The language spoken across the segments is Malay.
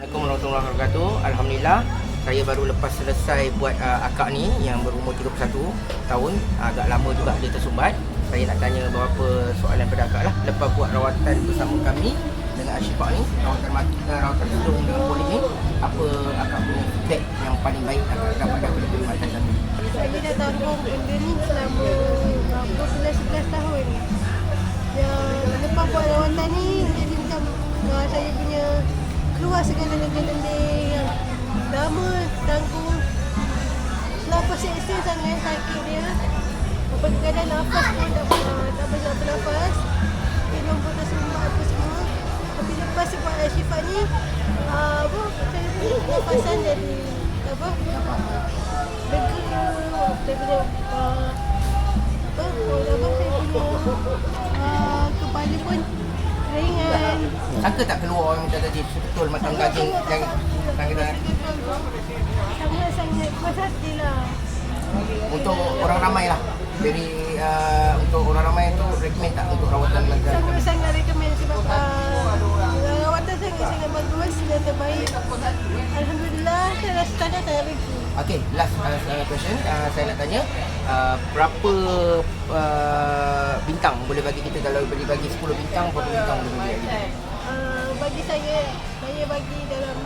Assalamualaikum warahmatullahi wabarakatuh. Alhamdulillah, saya baru lepas selesai buat akak ni yang berumur 31 tahun. Agak lama juga dia tersumbat. Saya nak tanya beberapa soalan pada akak lah. Lepas buat rawatan bersama kami dengan Ashifa ni, rawatan hidung dengan polik ni, apa akak punya feedback yang paling baik akak dapat daripada perkhidmatan kami? Saya dah tanggung benda ni selama berapa 11 tahun. Yang lepas buat rawatan ni, jadi macam saya punya keluar segala lendir-lendir yang lama tanggung. Lepas seksa sangat sakit dia. Kadang-kadang nafas pun tak boleh bernafas. Hidung pun tersumbat apa semua. Tapi lepas buat Ashifa ni, saya punya nafasan jadi lega. Daripada saya punya kepala pun ringan. Sangka tak keluar orang macam tadi betul macam daging yang kita sangat-sangat puas hati lah. untuk orang ramai lah. Jadi untuk orang ramai tu recommend tak untuk rawatan macam Sangat recommend sebab rawatan sangat bagus dan terbaik. Alhamdulillah, saya rasa tak ada lagi. Okay, last question. Saya nak tanya berapa bintang boleh bagi kita kalau boleh bagi 10 bintang, berapa bintang boleh bagi kita? Bagi saya bagi dalam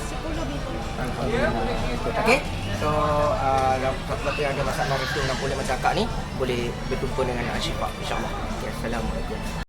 10 bintang. Alhamdulillah. Okay. So, siapa yang ada masalah restu 60 macam akak ni, boleh berjumpa dengan Ashifa, insyaAllah. Okay, Assalamualaikum.